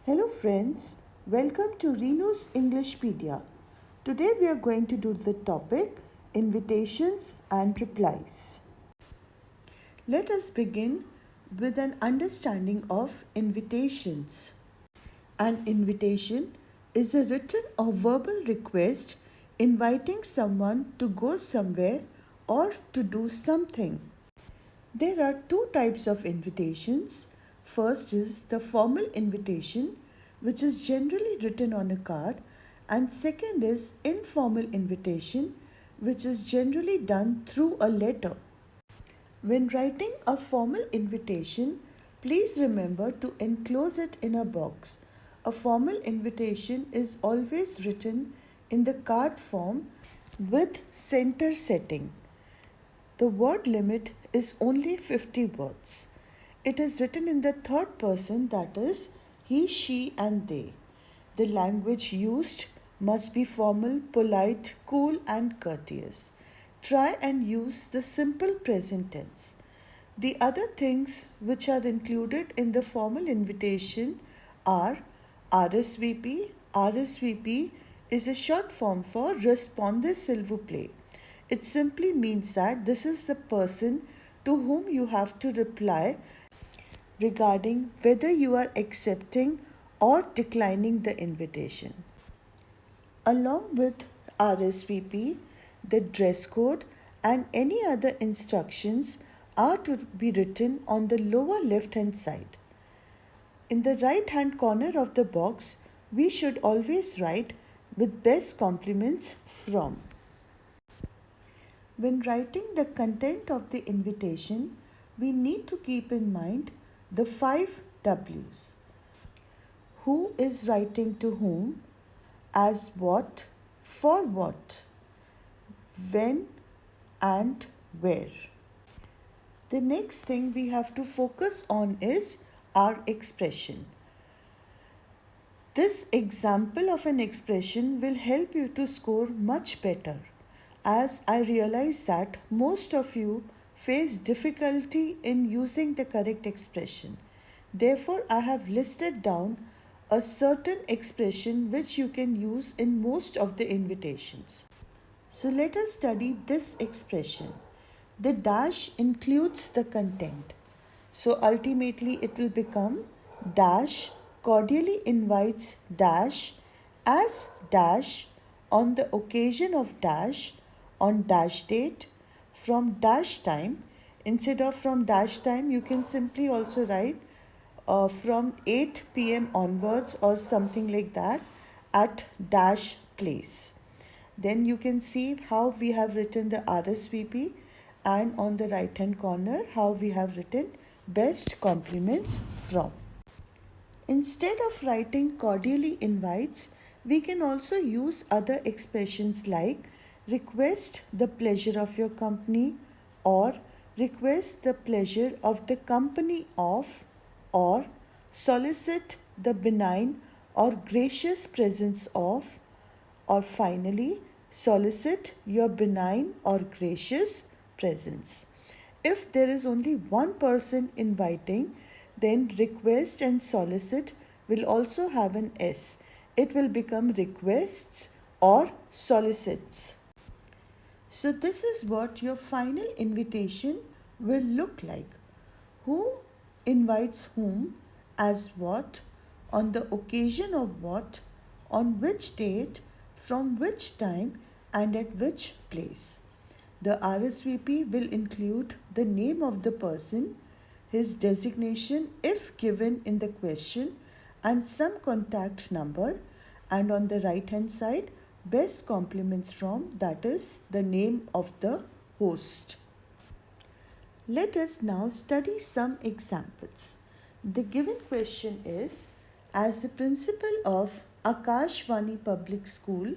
Hello friends, welcome to Renu's Englishpedia. Today we are going to do the topic invitations and replies. Let us begin with an understanding of invitations. An invitation is a written or verbal request inviting someone to go somewhere or to do something. There are two types of invitations. First is the formal invitation, which is generally written on a card, and second is informal invitation, which is generally done through a letter. When writing a formal invitation, please remember to enclose it in a box. A formal invitation is always written in the card form with center setting. The word limit is only 50 words. It is written in the third person, that is, he, she, and they. The language used must be formal, polite, cool, and courteous. Try and use the simple present tense. The other things which are included in the formal invitation are RSVP. RSVP is a short form for Responde s'il vous plaît. It simply means that this is the person to whom you have to reply regarding whether you are accepting or declining the invitation. Along with RSVP, the dress code and any other instructions are to be written on the lower left hand side. In the right hand corner of the box, we should always write with best compliments from. When writing the content of the invitation, we need to keep in mind the 5 W's. Who is writing to whom, as what, for what, when, and where. The next thing we have to focus on is our expression. This example of an expression will help you to score much better, as I realize that most of you face difficulty in using the correct expression. Therefore, I have listed down a certain expression which you can use in most of the invitations. So let us study this expression. The dash includes the content. So ultimately it will become dash cordially invites dash as dash on the occasion of dash on dash date from dash time. Instead of from dash time, you can simply also write from 8 p.m. onwards or something like that at dash place. Then you can see how we have written the RSVP, and on the right hand corner how we have written best compliments from. Instead of writing cordially invites, we can also use other expressions like request the pleasure of your company, or request the pleasure of the company of, or solicit the benign or gracious presence of, or finally solicit your benign or gracious presence. If there is only one person inviting, then request and solicit will also have an S. It will become requests or solicits. So this is what your final invitation will look like. Who invites whom, as what, on the occasion of what, on which date, from which time, and at which place. The RSVP will include the name of the person, his designation if given in the question, and some contact number, and on the right hand side, best compliments from, that is the name of the host. Let us now study some examples. The given question is, as the principal of Akashvani Public School,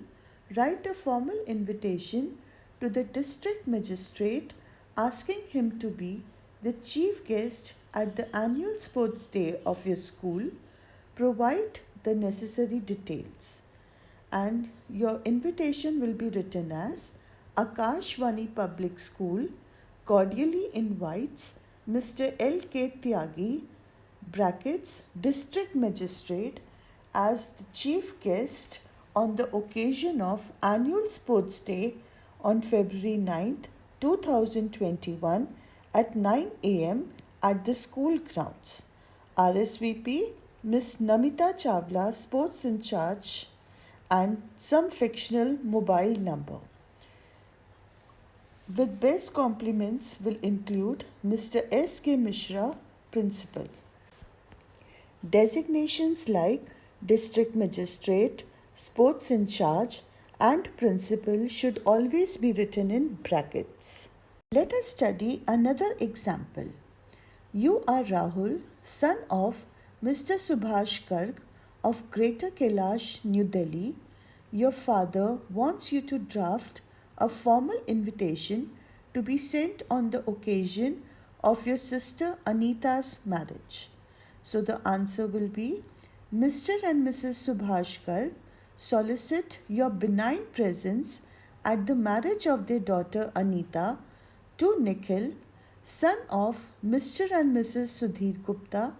write a formal invitation to the district magistrate asking him to be the chief guest at the annual sports day of your school. Provide the necessary details. And your invitation will be written as Akashvani Public School cordially invites Mr. L.K. Tyagi, brackets, district magistrate, as the chief guest on the occasion of Annual Sports Day on February 9th, 2021 at 9 a.m. at the school grounds. RSVP Miss Namita Chawla, Sports in Charge, and some fictional mobile number. With best compliments will include Mr. S. K. Mishra, Principal. Designations like District Magistrate, Sports in Charge, and Principal should always be written in brackets. Let us study another example. You are Rahul, son of Mr. Subhash Garg of Greater Kailash, New Delhi. Your father wants you to draft a formal invitation to be sent on the occasion of your sister Anita's marriage. So the answer will be Mr. and Mrs. Subhash Garg solicit your benign presence at the marriage of their daughter Anita to Nikhil, son of Mr. and Mrs. Sudhir Gupta,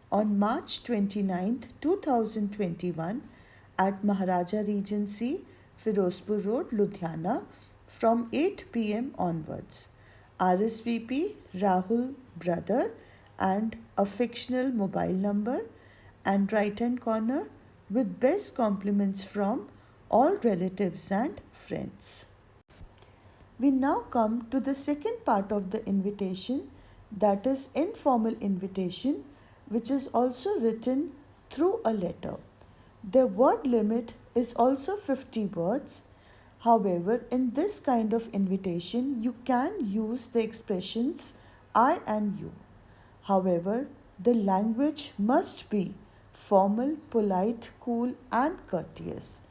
on March 29th, 2021 at Maharaja Regency, Firozpur Road, Ludhiana from 8 p.m. onwards. RSVP Rahul brother and a fictional mobile number, and right hand corner with best compliments from all relatives and friends. We now come to the second part of the invitation, that is informal invitation, which is also written through a letter. The word limit is also 50 words. However, in this kind of invitation, you can use the expressions I and you. However, the language must be formal, polite, cool, and courteous.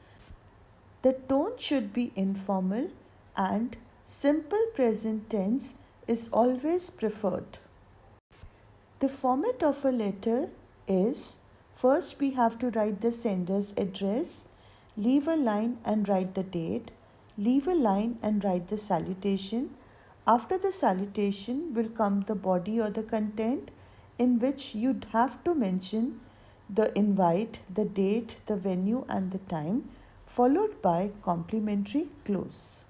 The tone should be informal, and simple present tense is always preferred. The format of a letter is, first we have to write the sender's address, leave a line and write the date, leave a line and write the salutation. After the salutation will come the body or the content, in which you'd have to mention the invite, the date, the venue and the time, followed by complimentary close.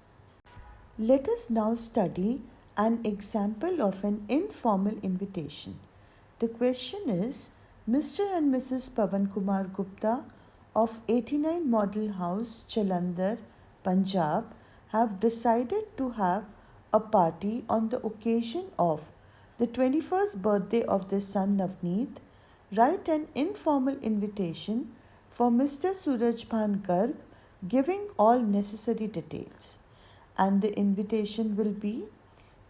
Let us now study an example of an informal invitation. The question is, Mr. and Mrs. Pavan Kumar Gupta of 89 Model House, Jalandhar, Punjab, have decided to have a party on the occasion of the 21st birthday of their son Navneet. Write an informal invitation for Mr. Surajbhan Garg, giving all necessary details. And the invitation will be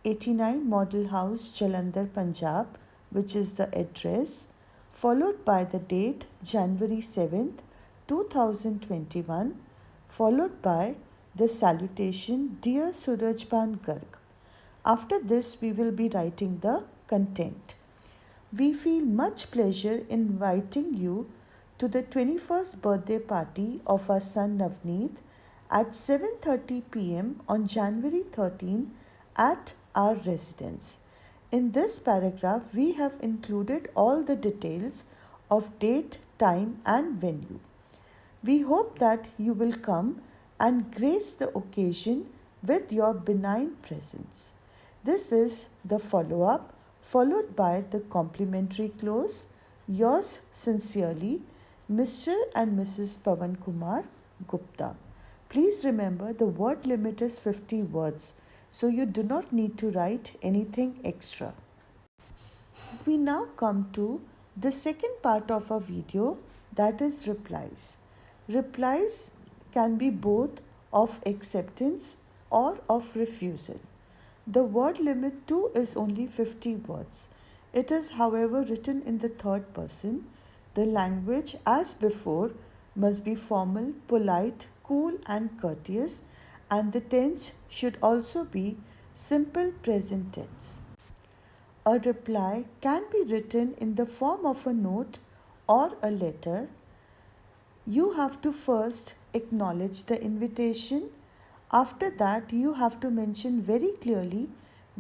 89 Model House, Jalandhar, Punjab, which is the address, followed by the date January 7th, 2021, followed by the salutation Dear Surajbhan Garg. After this, we will be writing the content. We feel much pleasure in inviting you to the 21st birthday party of our son Navneet at 7:30 p.m. on January 13 at our residence. In this paragraph, we have included all the details of date, time, and venue. We hope that you will come and grace the occasion with your benign presence. This is the follow-up, followed by the complimentary close. Yours sincerely, Mr. and Mrs. Pavan Kumar Gupta. Please remember the word limit is 50 words, so you do not need to write anything extra. We now come to the second part of our video, that is replies. Replies can be both of acceptance or of refusal. The word limit too is only 50 words. It is, however, written in the third person. The language, as before, must be formal, polite, cool, and courteous, and the tense should also be simple present tense. A reply can be written in the form of a note or a letter. You have to first acknowledge the invitation. After that, you have to mention very clearly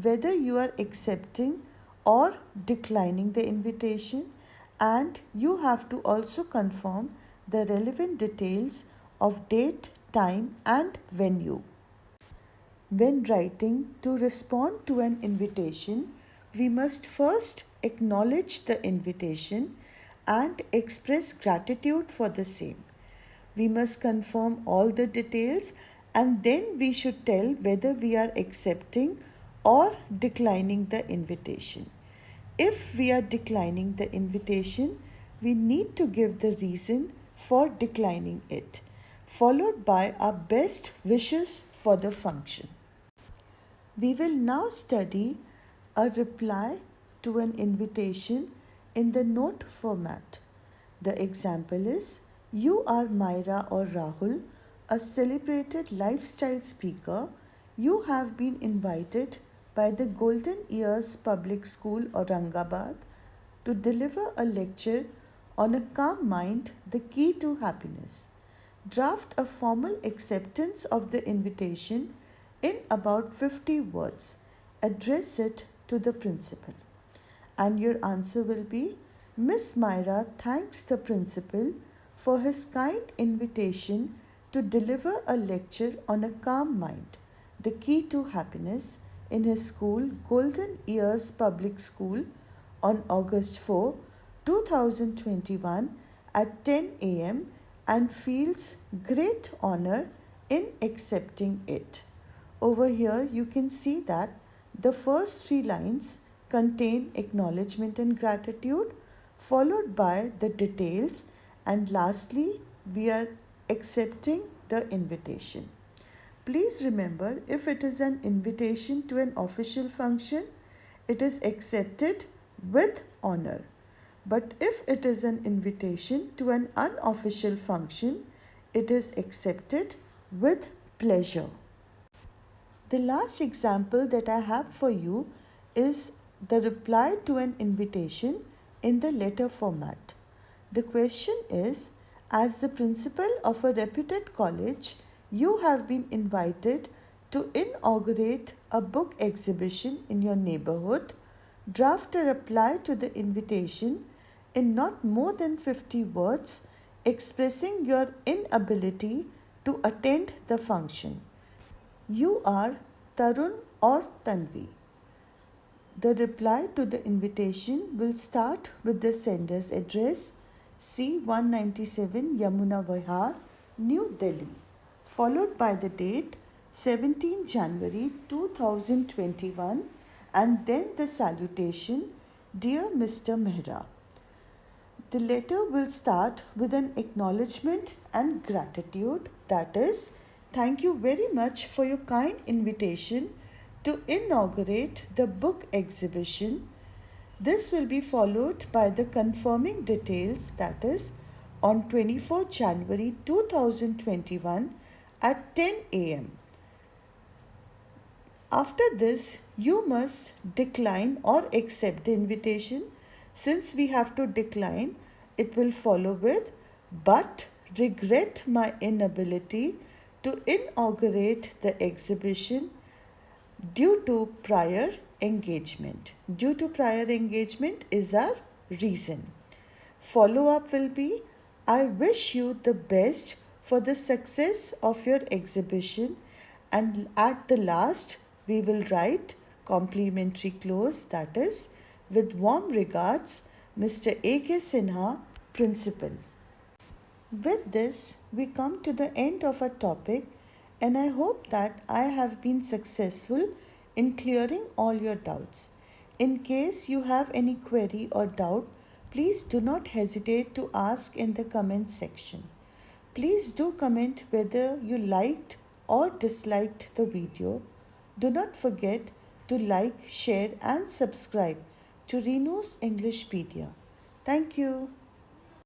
whether you are accepting or declining the invitation, and you have to also confirm the relevant details of date, time, and venue. When writing to respond to an invitation, we must first acknowledge the invitation and express gratitude for the same. We must confirm all the details and then we should tell whether we are accepting or declining the invitation. If we are declining the invitation, we need to give the reason for declining it, followed by our best wishes for the function. We will now study a reply to an invitation in the note format. The example is, you are Myra or Rahul, a celebrated lifestyle speaker. You have been invited by the Golden Ears Public School, Aurangabad, to deliver a lecture on a calm mind, the key to happiness. Draft a formal acceptance of the invitation in about 50 words. Address it to the principal. And your answer will be, Miss Myra thanks the principal for his kind invitation to deliver a lecture on a calm mind, the key to happiness, in his school, Golden Ears Public School, on August 4, 2021 at 10 a.m. and feels great honor in accepting it. Over here, you can see that the first three lines contain acknowledgement and gratitude, followed by the details, and lastly, we are accepting the invitation. Please remember, if it is an invitation to an official function, it is accepted with honor. But if it is an invitation to an unofficial function, it is accepted with pleasure. The last example that I have for you is the reply to an invitation in the letter format. The question is, as the principal of a reputed college, you have been invited to inaugurate a book exhibition in your neighborhood. Draft a reply to the invitation in not more than 50 words expressing your inability to attend the function. You are Tarun or Tanvi. The reply to the invitation will start with the sender's address, C197 Yamuna Vihar, New Delhi, followed by the date 17 January 2021 and then the salutation, Dear Mr. Mehra. The letter will start with an acknowledgement and gratitude, that is, thank you very much for your kind invitation to inaugurate the book exhibition. This will be followed by the confirming details, that is, on 24 January 2021 at 10 a.m. After this, you must decline or accept the invitation. Since we have to decline, it will follow with, but regret my inability to inaugurate the exhibition due to prior engagement. Due to prior engagement is our reason. Follow up will be, I wish you the best for the success of your exhibition, and at the last we will write complimentary close, that is, with warm regards, Mr. A.K. Sinha, Principal. With this, we come to the end of our topic, and I hope that I have been successful in clearing all your doubts. In case you have any query or doubt, please do not hesitate to ask in the comment section. Please do comment whether you liked or disliked the video. Do not forget to like, share and subscribe to Renu's Englishpedia. Thank you.